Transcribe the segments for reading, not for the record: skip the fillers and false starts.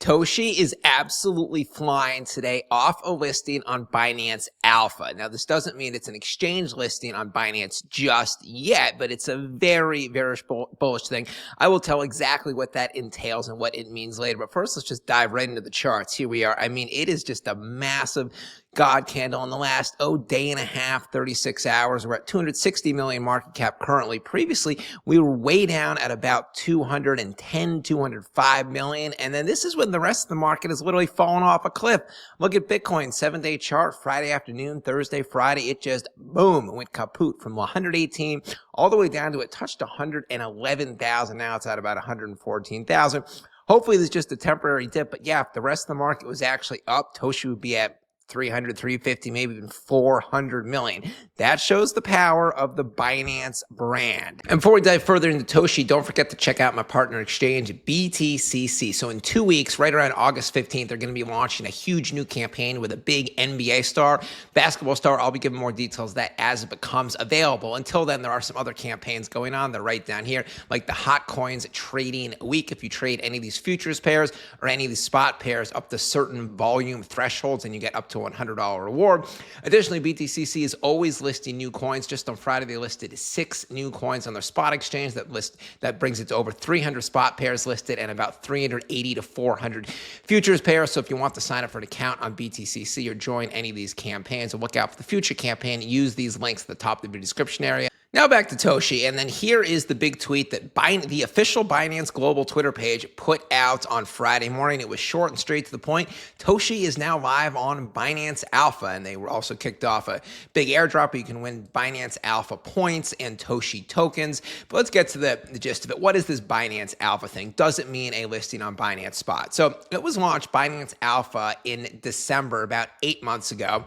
TOSHI is absolutely flying today off a listing on Binance Alpha. Now, this doesn't mean it's an exchange listing on Binance just yet, but it's a very, very bullish thing. I will tell exactly what that entails and what it means later. But first, let's just dive right into the charts. Here we are. I mean, it is just a massive God candle in the last, day and a half, 36 hours. We're at 260 million market cap currently. Previously, we were way down at about 210, 205 million. And then this is when the rest of the market has literally fallen off a cliff. Look at Bitcoin, 7-day chart, Friday afternoon, Thursday, Friday. It just, boom, went kaput from 118 all the way down to it touched 111,000. Now it's at about 114,000. Hopefully this is just a temporary dip. But yeah, if the rest of the market was actually up, TOSHI would be at 300, 350, maybe even 400 million. That shows the power of the Binance brand. And before we dive further into TOSHI, don't forget to check out my partner exchange, BTCC. So in 2 weeks, right around August 15th, they're going to be launching a huge new campaign with a big NBA star, basketball star. I'll be giving more details of that as it becomes available. Until then, there are some other campaigns going on. They're right down here, like the Hot Coins Trading Week. If you trade any of these futures pairs or any of these spot pairs up to certain volume thresholds, and you get up to $100 reward. Additionally, BTCC is always listing new coins. Just on Friday, they listed 6 new coins on their spot exchange. That brings it to over 300 spot pairs listed and about 380 to 400 futures pairs. So if you want to sign up for an account on BTCC or join any of these campaigns, or look out for the future campaign, use these links at the top of the description area. Now back to TOSHI, and then here is the big tweet that the official Binance Global Twitter page put out on Friday morning. It was short and straight to the point. TOSHI is now live on Binance Alpha, and they were also kicked off a big airdrop where you can win Binance Alpha points and TOSHI tokens. But let's get to the gist of it. What is this Binance Alpha thing? Does it mean a listing on Binance Spot? So it was launched Binance Alpha in December, about 8 months ago.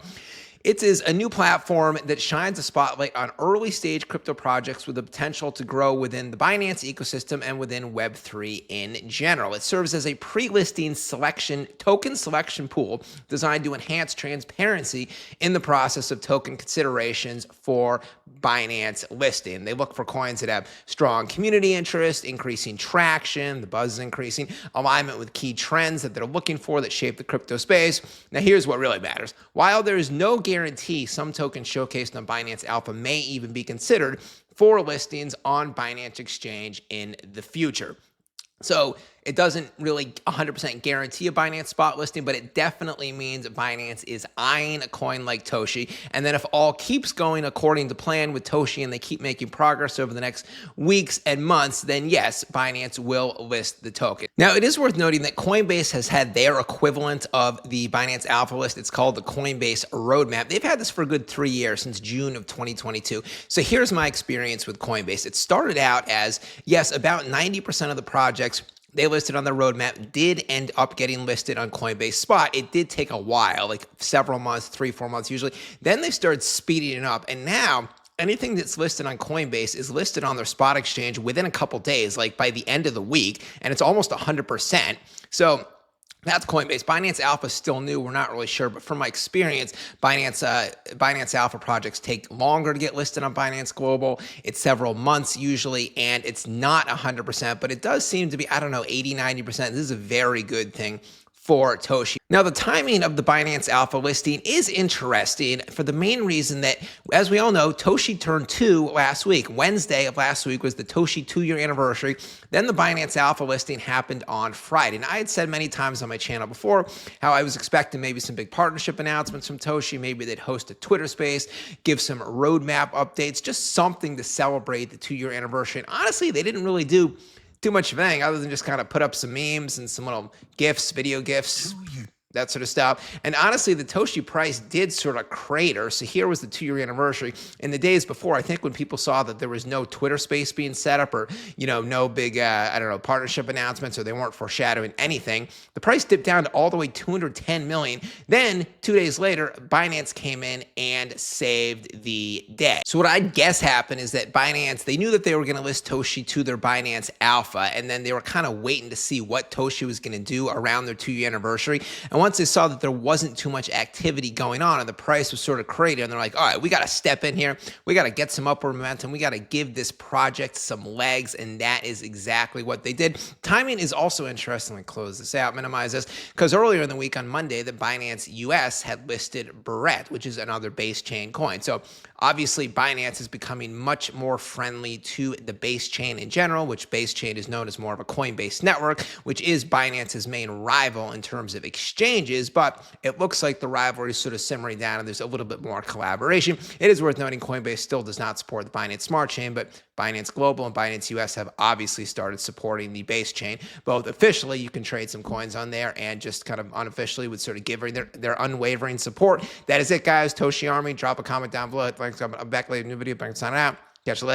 It is a new platform that shines a spotlight on early stage crypto projects with the potential to grow within the Binance ecosystem and within Web3 in general. It serves as a pre-listing token selection pool designed to enhance transparency in the process of token considerations for Binance listing. They look for coins that have strong community interest, increasing traction, the buzz is increasing, alignment with key trends that they're looking for that shape the crypto space. Now here's what really matters. While there is no guarantee some tokens showcased on Binance Alpha may even be considered for listings on Binance Exchange in the future. So it doesn't really 100% guarantee a Binance spot listing, but it definitely means Binance is eyeing a coin like TOSHI. And then if all keeps going according to plan with TOSHI and they keep making progress over the next weeks and months, then yes, Binance will list the token. Now, it is worth noting that Coinbase has had their equivalent of the Binance Alpha list. It's called the Coinbase Roadmap. They've had this for a good 3 years, since June of 2022. So here's my experience with Coinbase. It started out as, yes, about 90% of the projects they listed on the roadmap did end up getting listed on Coinbase Spot. It did take a while, like several months, 3-4 months usually. Then they started speeding it up. And now anything that's listed on Coinbase is listed on their spot exchange within a couple days, like by the end of the week. And it's almost 100%. So that's Coinbase. Binance Alpha is still new. We're not really sure. But from my experience, Binance Alpha projects take longer to get listed on Binance Global. It's several months usually, and it's not 100%, but it does seem to be, 80, 90%. This is a very good thing for TOSHI. Now, the timing of the Binance Alpha listing is interesting for the main reason that, as we all know, TOSHI turned 2 last week. Wednesday of last week was the TOSHI 2-year anniversary. Then the Binance Alpha listing happened on Friday. And I had said many times on my channel before how I was expecting maybe some big partnership announcements from TOSHI. Maybe they'd host a Twitter space, give some roadmap updates, just something to celebrate the 2-year anniversary. And honestly, they didn't really do too much of anything other than just kind of put up some memes and some little GIFs, video GIFs, that sort of stuff. And honestly, the TOSHI price did sort of crater. So here was the 2-year anniversary. In the days before, I think when people saw that there was no Twitter space being set up or, no big, partnership announcements, or they weren't foreshadowing anything, the price dipped down to all the way 210 million. Then 2 days later, Binance came in and saved the day. So what I guess happened is that Binance, they knew that they were going to list TOSHI to their Binance Alpha, and then they were kind of waiting to see what TOSHI was going to do around their 2-year anniversary. And once they saw that there wasn't too much activity going on and the price was sort of crazy, and they're like, all right, we got to step in here. We got to get some upward momentum. We got to give this project some legs, and that is exactly what they did. Timing is also interesting. Let me close this out, minimize this, because earlier in the week on Monday, the Binance US had listed Barrett, which is another base chain coin. So obviously, Binance is becoming much more friendly to the base chain in general, which base chain is known as more of a coin-based network, which is Binance's main rival in terms of exchanges, but it looks like the rivalry is sort of simmering down and there's a little bit more collaboration. It is worth noting Coinbase still does not support the Binance Smart Chain, but Binance Global and Binance US have obviously started supporting the base chain. Both officially, you can trade some coins on there, and just kind of unofficially would sort of give their unwavering support. That is it, guys. Toshi Army, drop a comment down below. Thanks. I'm back later in a new video. Back signing out. Catch you later.